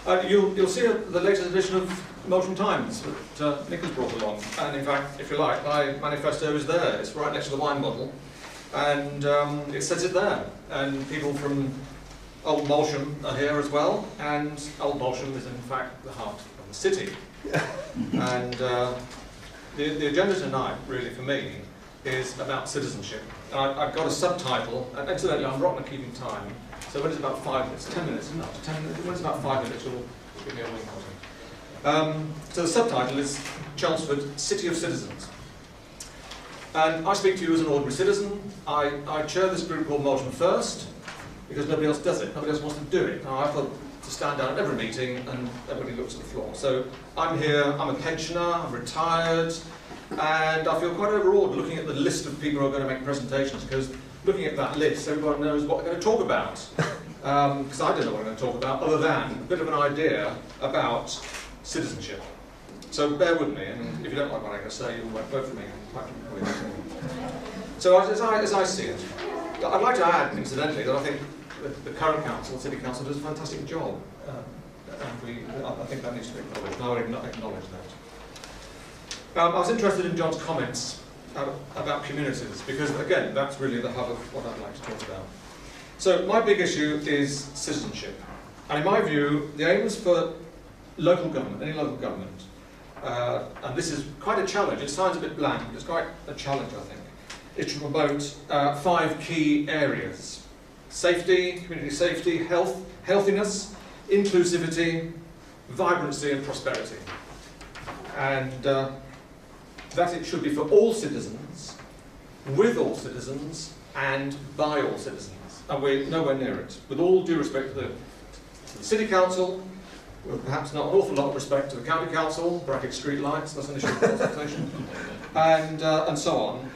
You'll see the latest edition of Moulton Times that Nick has brought along. And in fact, if you like, my manifesto is there. It's right next to the wine bottle. And it says it there. And people from Old Molsham are here as well. And Old Molsham is in fact the heart of the city. And the agenda tonight, really, for me, is about citizenship. And I've got a subtitle, and incidentally, I'm rotten at keeping time. So when it's about 5 minutes, 10 minutes, isn't it? 10 minutes. When it's about 5 minutes, you'll give me a wink or two. So the subtitle is Chelmsford, City of Citizens. And I speak to you as an ordinary citizen. I chair this group called Moulton First, because nobody else does it. Nobody else wants to do it. Now, I've got to stand down at every meeting, and everybody looks at the floor. So I'm here, I'm a pensioner, I'm retired, and I feel quite overawed looking at the list of people who are going to make presentations, because looking at that list, everyone knows what they're going to talk about. Because I don't know what I'm going to talk about, other than a bit of an idea about citizenship. So bear with me, and if you don't like what I'm going to say, you won't vote for me. So as I see it, I'd like to add, incidentally, that I think the current council, the City Council, does a fantastic job. And I think that needs to be acknowledged, and I would acknowledge that. I was interested in John's comments about communities, because again, that's really the hub of what I'd like to talk about. So my big issue is citizenship. And in my view, the aims for local government, any local government, and this is quite a challenge, it sounds a bit bland, but it's quite a challenge, I think, is to promote 5 key areas: safety, community safety, healthiness, inclusivity, vibrancy and prosperity. And that it should be for all citizens, with all citizens, and by all citizens. And we're nowhere near it. With all due respect to the City Council, with perhaps not an awful lot of respect to the County Council, bracket street lights, that's an issue of consultation, and so on.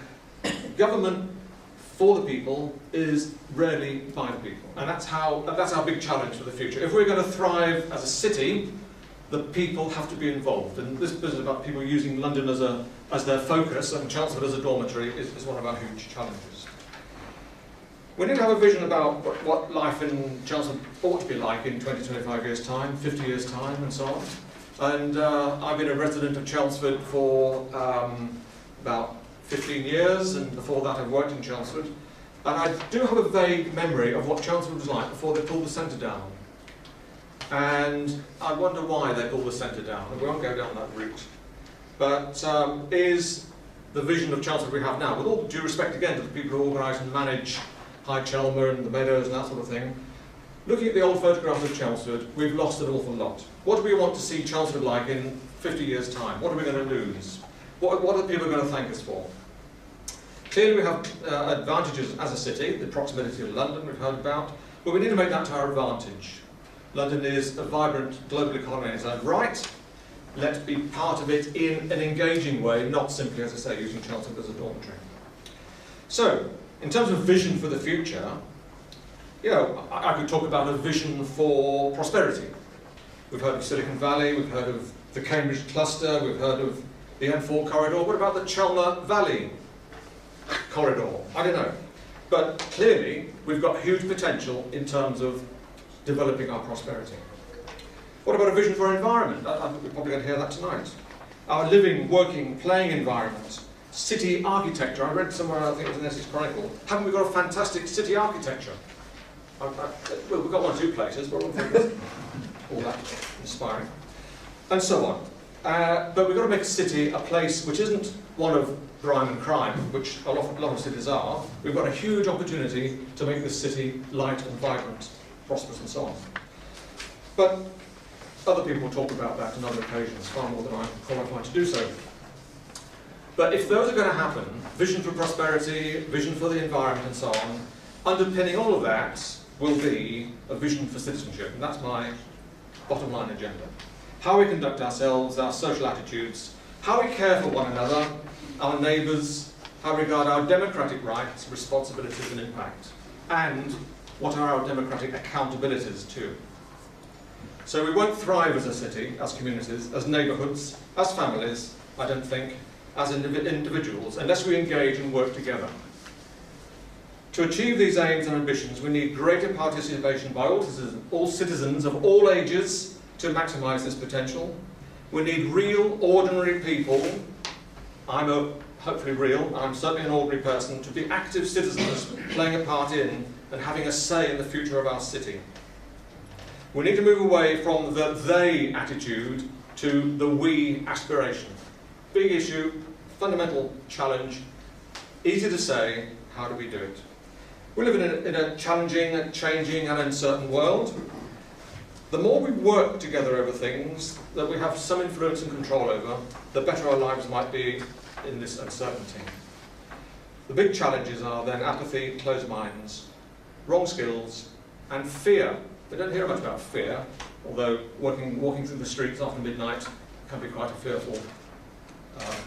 Government for the people is rarely by the people. And that's our big challenge for the future. If we're going to thrive as a city, the people have to be involved. And this business about people using London as their focus and Chelmsford as a dormitory is one of our huge challenges. We need to have a vision about what life in Chelmsford ought to be like in 20, 25 years' time, 50 years' time, and so on. And I've been a resident of Chelmsford for about 15 years, and before that I've worked in Chelmsford. And I do have a vague memory of what Chelmsford was like before they pulled the centre down. And I wonder why they pulled the centre down, and we won't go down that route. But is the vision of Chelmsford we have now, with all due respect again to the people who organise and manage High Chelmer and the Meadows and that sort of thing, looking at the old photographs of Chelmsford, we've lost an awful lot. What do we want to see Chelmsford like in 50 years' time? What are we going to lose? What are people going to thank us for? Clearly we have advantages as a city, the proximity to London we've heard about, but we need to make that to our advantage. London is a vibrant global economy in its own right. Let's be part of it in an engaging way, not simply, as I say, using Chelmsford as a dormitory. So, in terms of vision for the future, I could talk about a vision for prosperity. We've heard of Silicon Valley, we've heard of the Cambridge cluster, we've heard of the M4 corridor. What about the Chelmer Valley corridor? I don't know. But clearly, we've got huge potential in terms of developing our prosperity. What about a vision for our environment? I think we're probably going to hear that tonight. Our living, working, playing environment. City architecture. I read somewhere, I think it was in Essex Chronicle, haven't we got a fantastic city architecture? Well, we've got 1 or 2 places, but all that inspiring. And so on. But we've got to make a city a place which isn't one of grime and crime, which a lot of cities are. We've got a huge opportunity to make this city light and vibrant, prosperous and so on. But other people will talk about that on other occasions, far more than I'm qualified to do so. But if those are going to happen, vision for prosperity, vision for the environment and so on, underpinning all of that will be a vision for citizenship. And that's my bottom line agenda. How we conduct ourselves, our social attitudes, how we care for one another, our neighbours, how we regard our democratic rights, responsibilities and impact, and what are our democratic accountabilities too. So we won't thrive as a city, as communities, as neighbourhoods, as families, I don't think, as individuals, unless we engage and work together. To achieve these aims and ambitions, we need greater participation by all citizens of all ages to maximise this potential. We need real, ordinary people. I'm hopefully real, I'm certainly an ordinary person, to be active citizens playing a part in and having a say in the future of our city. We need to move away from the they attitude to the we aspiration. Big issue, fundamental challenge, easy to say, how do we do it? We live in a challenging, and changing and uncertain world. The more we work together over things that we have some influence and control over, the better our lives might be in this uncertainty. The big challenges are then apathy, closed minds, wrong skills, and fear. We don't hear much about fear, although walking through the streets after midnight can be quite a fearful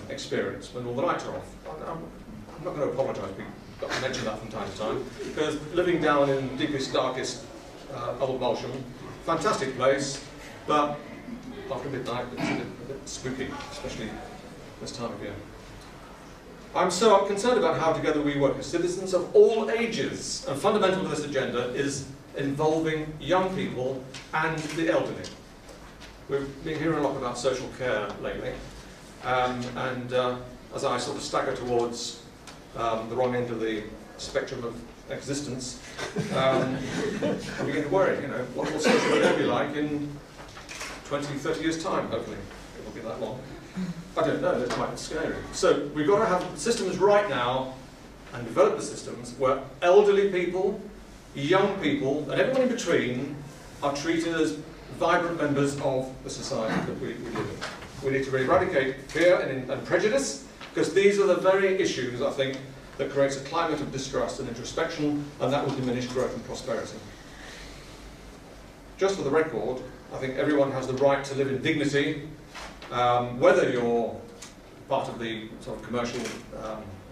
experience when all the lights are off. I'm not going to apologise, we've got to mention that from time to time, because living down in the deepest, darkest Old Molsham, fantastic place, but after midnight it's a bit spooky, especially this time of year. I'm concerned about how together we work as citizens of all ages, and fundamental to this agenda is involving young people and the elderly. We've been hearing a lot about social care lately, and as I sort of stagger towards the wrong end of the spectrum of existence, I begin to worry, what will social care be like in 20, 30 years' time, hopefully. It won't be that long. I don't know, it's quite scary. So we've got to have systems right now and develop the systems where elderly people, young people, and everyone in between are treated as vibrant members of the society that we live in. We need to eradicate fear and prejudice, because these are the very issues, I think, that creates a climate of distrust and introspection, and that will diminish growth and prosperity. Just for the record, I think everyone has the right to live in dignity, whether you're part of the sort of commercial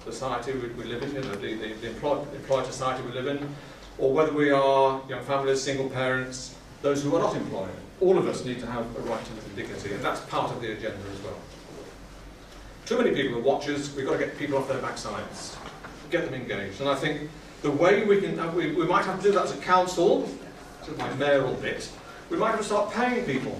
society we live in, the employed society we live in, or whether we are young families, single parents, those who are not employed. All of us need to have a right to live in dignity, and that's part of the agenda as well. Too many people are watchers. We've got to get people off their backsides, get them engaged. And I think the way we can, we might have to do that as a council, sort of my mayoral bit. We might have to start paying people.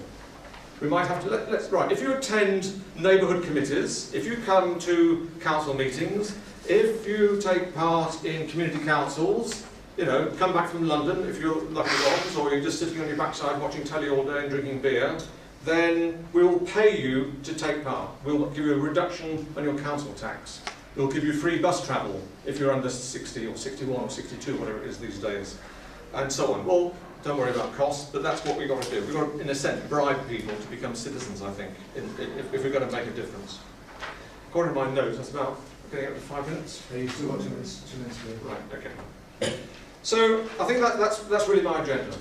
We might have to, right, if you attend neighbourhood committees, if you come to council meetings, if you take part in community councils, come back from London, if you're lucky ones, or you're just sitting on your backside watching telly all day and drinking beer, then we'll pay you to take part. We'll give you a reduction on your council tax. We'll give you free bus travel if you're under 60 or 61 or 62, whatever it is these days, and so on. Well, don't worry about costs, but that's what we've got to do. We've got to, in a sense, bribe people to become citizens, I think, if we're going to make a difference. According to my notes, that's about getting up to 5 minutes. Yeah, you've still got 2 minutes. 2 minutes to go. Right, okay. So I think that's really my agenda.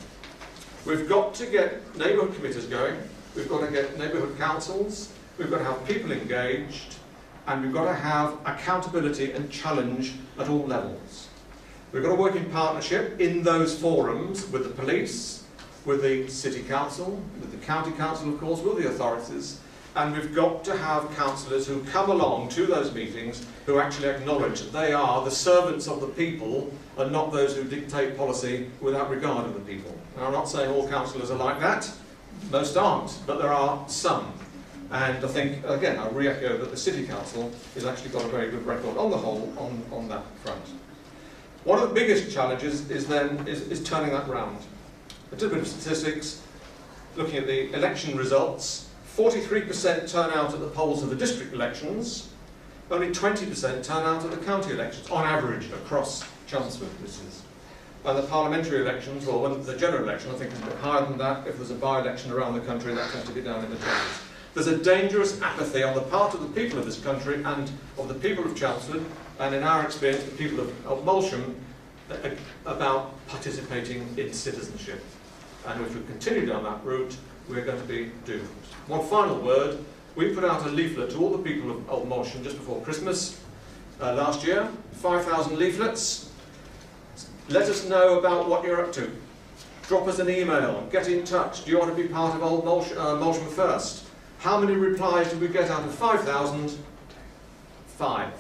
We've got to get neighbourhood committees going. We've got to get neighbourhood councils. We've got to have people engaged, and we've got to have accountability and challenge at all levels. We've got to work in partnership in those forums with the police, with the city council, with the county council, of course, with the authorities, and we've got to have councillors who come along to those meetings who actually acknowledge that they are the servants of the people and not those who dictate policy without regard of the people. Now, I'm not saying all councillors are like that. Most aren't, but there are some. And I think, again, I re-echo that the City Council has actually got a very good record on the whole on that front. One of the biggest challenges is turning that round. A little bit of statistics, looking at the election results, 43% turnout at the polls of the district elections, only 20% turnout at the county elections, on average, across Chelmsford, this is. And the parliamentary elections, or the general election, I think is a bit higher than that. If there's a by-election around the country, that tends to be down in the 20s. There's a dangerous apathy on the part of the people of this country and of the people of Chelmsford, and in our experience, the people of Molsham, about participating in citizenship. And if we continue down that route, we're going to be doomed. One final word. We put out a leaflet to all the people of Old Molsham just before Christmas last year, 5,000 leaflets. Let us know about what you're up to. Drop us an email, get in touch. Do you want to be part of Old Molsham First? How many replies did we get out of 5,000? 5.